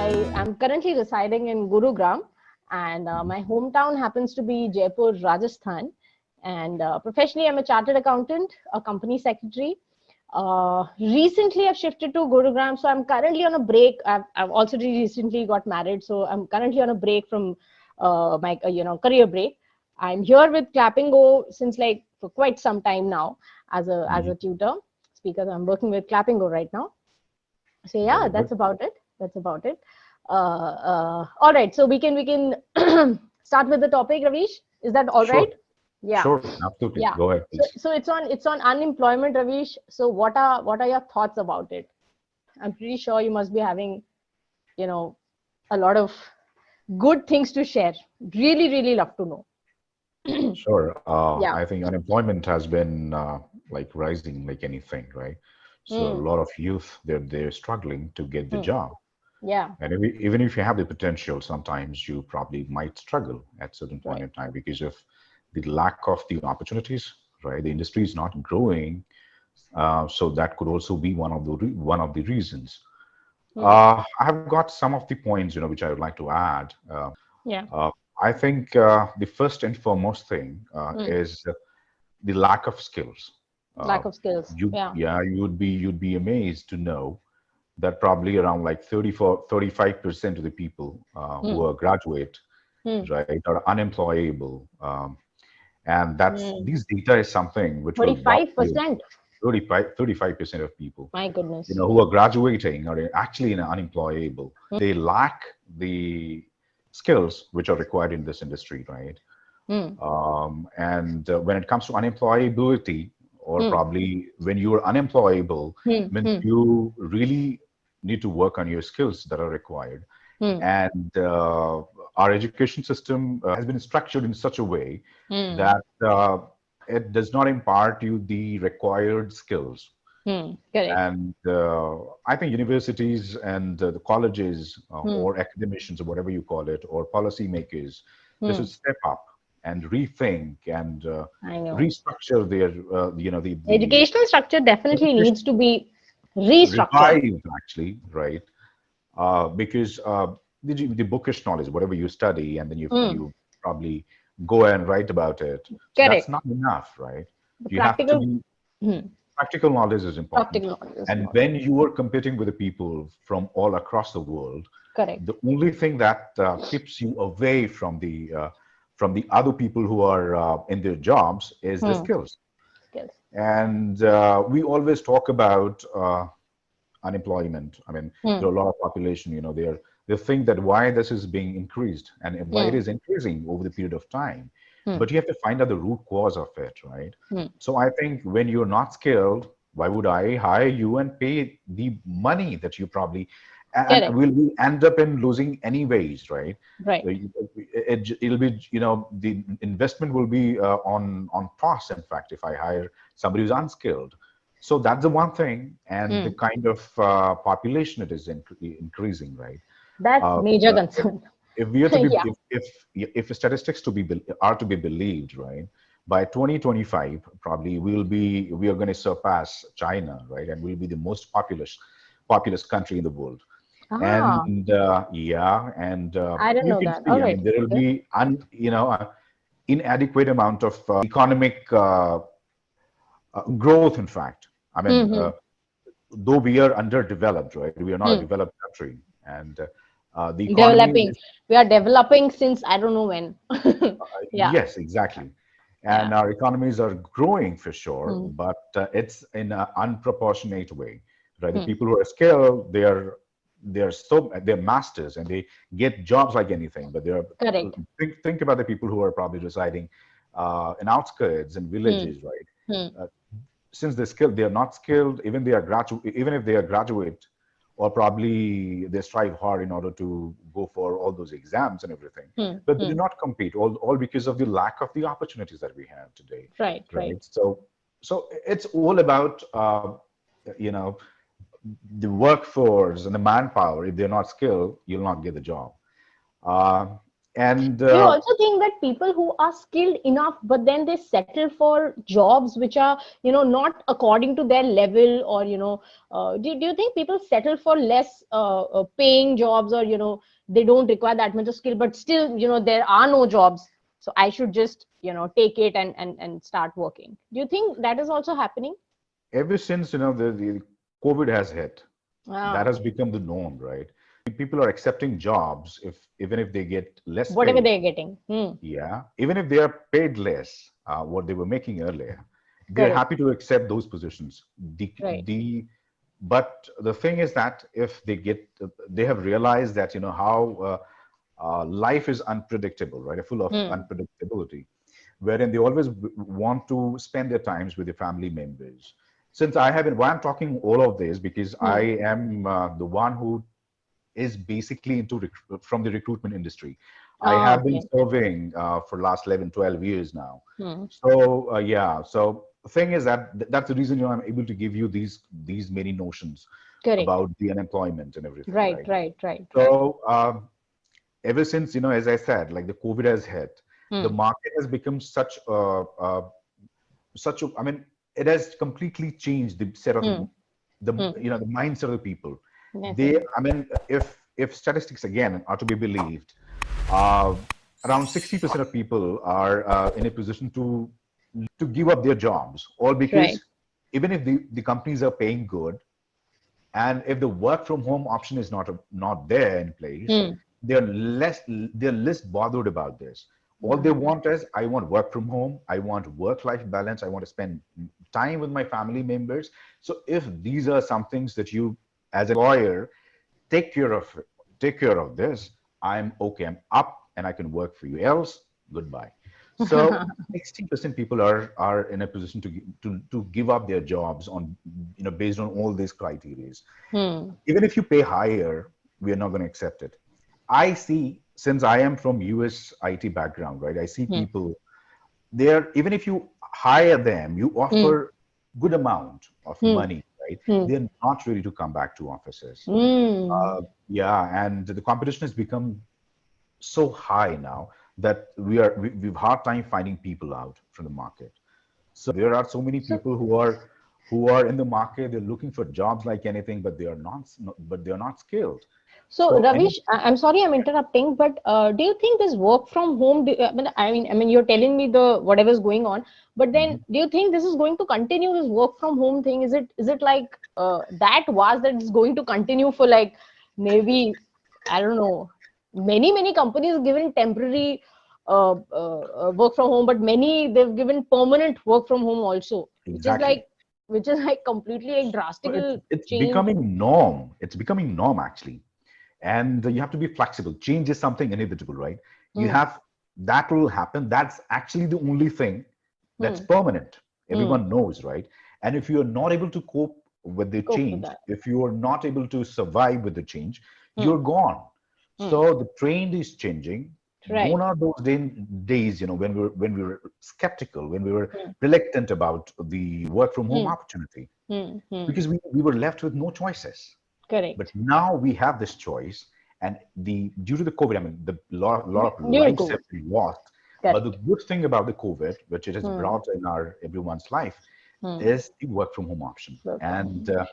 am currently residing in Gurugram, and my hometown happens to be Jaipur, Rajasthan. And professionally, I'm a chartered accountant, a company secretary. Recently, I've shifted to Gurugram, so I'm currently on a break. I've also recently got married, so I'm currently on a break from my career break. I'm here with Clapingo since like for quite some time now as a tutor speaker. I'm working with Clapingo right now. So yeah, Very good. that's about it. That's about it. All right, so we can start with the topic, Ravish. Is that all Sure, right? Yeah, sure, absolutely. yeah. Go ahead, So please. so it's on unemployment, Ravish. So what are your thoughts about it? I'm pretty sure you must be having you know a lot of good things to share. Really love to know. Sure. Yeah. I think unemployment has been like rising like anything, right? So a Mm, lot of youth, they're struggling to get the mm, job. yeah. And even if you have the potential, sometimes you probably might struggle at certain point Right. in time because of the lack of the opportunities, right? The industry is not growing, so that could also be one of the reasons. Mm, I have got some of the points, which I would like to add. yeah. Uh, I think the first and foremost thing Mm, is the lack of skills. Uh, lack of skills. Yeah. yeah, you'd be amazed to know that probably around like 35% of the people who Mm, are graduate, mm, right, are unemployable. And that's mm. this data is something which will bother you. 35%. 35% of people, My goodness. who are graduating are actually unemployable. They lack the skills which are required in this industry, right? Mm, And when it comes to unemployability, or mm, probably when you are unemployable, mm, means mm, you really need to work on your skills that are required. mm, And our education system has been structured in such a way mm, that it does not impart you the required skills. mm. Correct. And I think universities and the colleges Mm, or academicians or whatever you call it, or policymakers, they should mm. step up and rethink and I know. restructure their, the Educational structure definitely education needs to be restructured. revived actually, right? Because the bookish knowledge, whatever you study, and then Mm, you probably go and write about it. So that's correct. not enough, right? The You have to practical, be mm, practical knowledge is important. practical knowledge is And more. when you are competing with the people from all across the world, Correct. the only thing that keeps you away from the other people who are in their jobs is the Mm, skills. skills. And we always talk about unemployment. I mean, there Mm, are a lot of population, they think that why this is being increased and why it mm, is increasing over the period of time. mm, But you have to find out the root cause of it, right? mm. So I think when you're not skilled, why would I hire you and pay the money that you probably and Correct. will we end up in losing anyways, right? Right. It'll be, the investment will be on cost. In fact, if I hire somebody who's unskilled, so that's the one thing, and the Mm. kind of population it is increasing, right? That's Uh, major uh, if, concern. if we are to be, Yeah. if statistics are to be believed, right, by 2025, probably we are going to surpass China, right, and we'll be the most populous country in the world. Ah, And yeah, and I didn't you know can that. All see, I right. mean, there will Okay. be inadequate amount of economic growth. In fact, I mean, Mm-hmm. though we are underdeveloped, right? We are not a Hmm. developed country, and the economy Developing. We are developing since I don't know when. Yeah. yes, exactly. Yeah. And our economies are growing for sure, Hmm. but it's in an unproportionate way, right? The Hmm. people who are skilled, they're masters and they get jobs like anything. But they're Correct. think about the people who are probably residing in outskirts and Hmm. villages, right? Hmm. Since they're skilled, they are not skilled. Even if they are graduate, or probably they strive hard in order to go for all those exams and everything, Hmm. but they do Hmm. not compete. All because of the lack of the opportunities that we have today, Right. Right. right? So it's all about you know the workforce and the manpower. If they're not skilled, you'll not get the job. Uh, And Do you also think that people who are skilled enough, but then they settle for jobs which are, not according to their level, or, do you think people settle for less paying jobs, or, they don't require that much of skill, but still, there are no jobs. So I should just, take it and start working. Do you think that is also happening? ever since, the COVID has hit, that Ah, has become the norm, right? People are accepting jobs if even if they get less whatever pay. they're getting. Hmm. Yeah, even if they are paid less, what they were making earlier, they're Correct. happy to accept those positions. Right. But the thing is that if they have realized that how life is unpredictable, right? Full of Hmm. unpredictability, wherein they always want to spend their times with their family members. Since I have been, why I'm talking all of this, because I Hmm. am the one who is basically from the recruitment industry. I Ah, have been okay. serving for last 11, 12 years now. Hmm. So yeah, so the thing is that that's the reason I'm able to give you these many notions Correct. about the unemployment and everything, Right, right? right, right, right. So ever since, as I said, like the COVID has hit, the Hmm. market has become I mean, it has completely changed the set of Hmm. the Hmm. the mindset of the people. Yes, They, yes. I mean, if statistics again are to be believed, uh, around 60% of people are in a position to give up their jobs, all Right. because even if the companies are paying good, and if the work from home option is not there in place, Hmm. they're less bothered about this. All they Hmm. want is, I want work from home, I want work life balance, I want to spend time with my family members. So if these are some things that you as a lawyer take care of this, I'm okay, I'm up and I can work for you, else goodbye. So 60% people are in a position to give up their jobs on based on all these criteria. Hmm. Even if you pay higher, we are not going to accept it. I see, since I am from US IT background, right? I see Hmm. people there, even if you hire them, you Hmm. offer good amount of Hmm. money, right? Hmm. They're not ready to come back to offices. Hmm. Yeah, and the competition has become so high now that we've hard time finding people out from the market. So there are so many So, people who are in the market. They're looking for jobs like anything, but they are not skilled. so So any Ravish, I'm sorry I'm interrupting, but do you think this work from home? I mean, you're telling me the whatever's going on, but then Mhm. do you think this is going to continue? This work from home thing, is it like that was that it's going to continue for like maybe I don't know, many companies given temporary work from home, but many they've given permanent work from home also, Exactly. which is like completely a So it's drastical it's change. becoming norm. It's becoming norm actually, and you have to be flexible. Change is something inevitable, right? You Hmm. have that will happen. That's actually the only thing that's Hmm. permanent. Hmm. Everyone knows, right? And if you are not able to cope with the Cope with change, that. if you are not able to survive with the change, Hmm. you're gone. Hmm. So the trend is changing. Gone Right. are those days, when we were skeptical, when we were Hmm. reluctant about the work from home Hmm. opportunity, Hmm. Hmm. because we were left with no choices. But Correct. now we have this choice, and the due to the COVID, I mean, the lot of During lives have COVID. been lost. But the Correct. good thing about the COVID, which it has Hmm. brought in our everyone's life, Hmm. is the work from home option. Work from And home.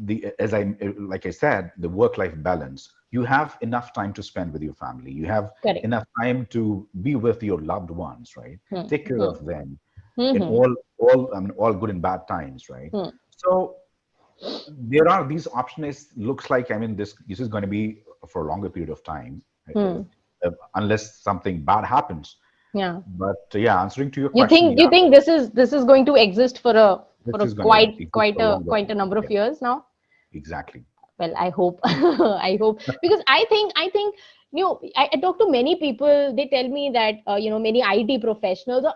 the as I like I said, the work-life balance. You have enough time to spend with your family. You have Correct. enough time to be with your loved ones, right? Hmm. Take care Hmm. of them Hmm. in Hmm. all good and bad times, right? Hmm. So there are these options. Looks like, I mean, this is going to be for a longer period of time, Hmm. unless something bad happens. Yeah. But yeah, answering to your You question, think yeah, you think this is going to exist for a this for a is going to quite exist quite for a longer. quite a number of Yeah, years now? exactly. Well, I hope. I hope, because I think I talk to many people. They tell me that many IT professionals or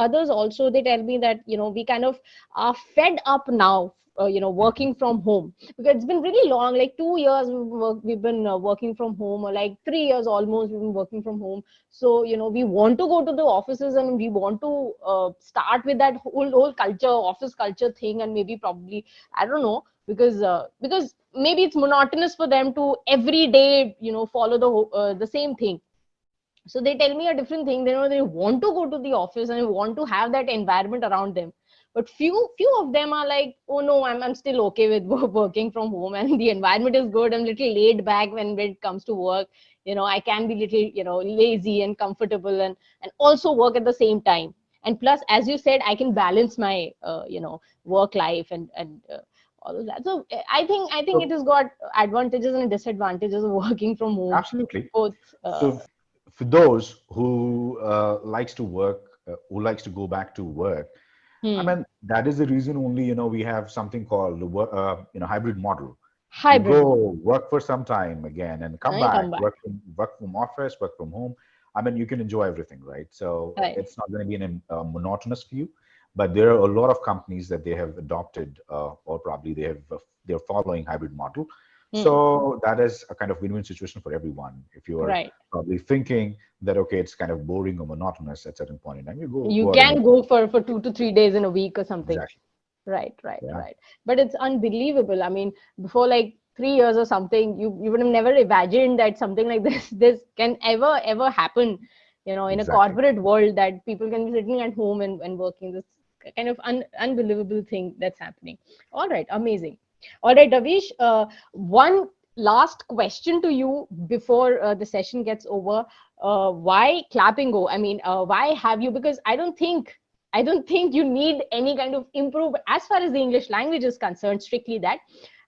others also, they tell me that we kind of are fed up now, Mhm. working from home, because it's been really long, like 2 years we've been working from home, or like 3 years almost we've been working from home. So we want to go to the offices, and we want to start with that whole culture, office culture thing, and maybe probably I don't know, because maybe it's monotonous for them to every day follow the same thing. So they tell me a different thing. They know they want to go to the office and want to have that environment around them. But few of them are like, oh no, I'm still okay with working from home, and the environment is good. I'm a little laid back when it comes to work. I can be little, lazy and comfortable, and also work at the same time. And plus, as you said, I can balance my, work life and all of that. So I think it So has got advantages and disadvantages of working from home. absolutely. Both. So for those who likes to work, who likes to go back to work, I Hmm. mean, that is the reason only, we have something called the hybrid model. You Hybrid go model. work for some time again and come I back, come back. work from office, work from home. I mean, you can enjoy everything, right? So Right. it's not going to be monotonous for you, but there are a lot of companies that they have adopted, or probably they're following hybrid model. Hmm. So that is a kind of win-win situation for everyone. If you are Right. probably thinking that, okay, it's kind of boring or monotonous at certain point in time, you You go out and can go for 2 to 3 days in a week or something. exactly. Right, right, Yeah, right. But it's unbelievable. I mean, before like 3 years or something, you would have never imagined that something like this can ever happen, in a exactly. corporate world, that people can be sitting at home and working. This kind of unbelievable thing that's happening. All right, amazing. All right, Davish, one last question to you before the session gets over. Why Clapingo? I mean, why have you? Because I don't think you need any kind of improve as far as the English language is concerned, strictly that.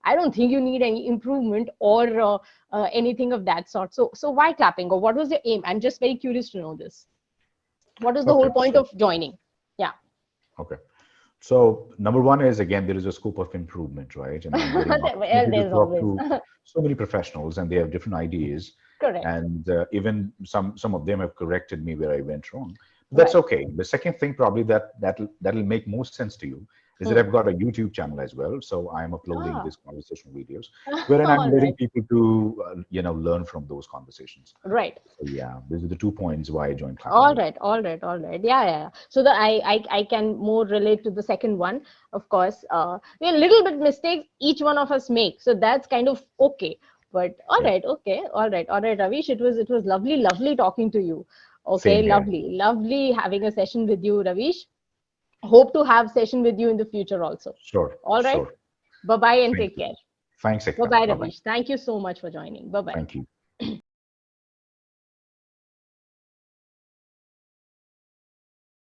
I don't think you need any improvement or anything of that sort. So why clapping, or what was your aim? I'm just very curious to know this. What is the Okay. whole point So of joining? Yeah. okay. So number one is again there is a scope of improvement, right? And I'm getting Well, opportunity to there's talk always to so many professionals, and they have different ideas, correct. and even some of them have corrected me where I went wrong. But that's Right. okay. The second thing probably that'll make more sense to you is that Hmm. I've got a YouTube channel as well, so I'm uploading Ah. these conversation videos, wherein I'm All letting right. people to learn from those conversations. Right. So yeah, these are the 2 points why I joined All Clapingo. right, all right, all right. Yeah, yeah, yeah. So the I can more relate to the second one, of course. A little bit mistakes each one of us make, so that's kind of okay. But all Yeah, right, okay, all right, Ravish. It was lovely talking to you. Okay, same here. lovely having a session with you, Ravish. Hope to have session with you in the future also. Sure, All right. sure. Bye bye and Thank take you. care. Thanks, Bye Ekta. bye, Bye bye. Ravish. Thank you so much for joining. Bye bye. Thank you.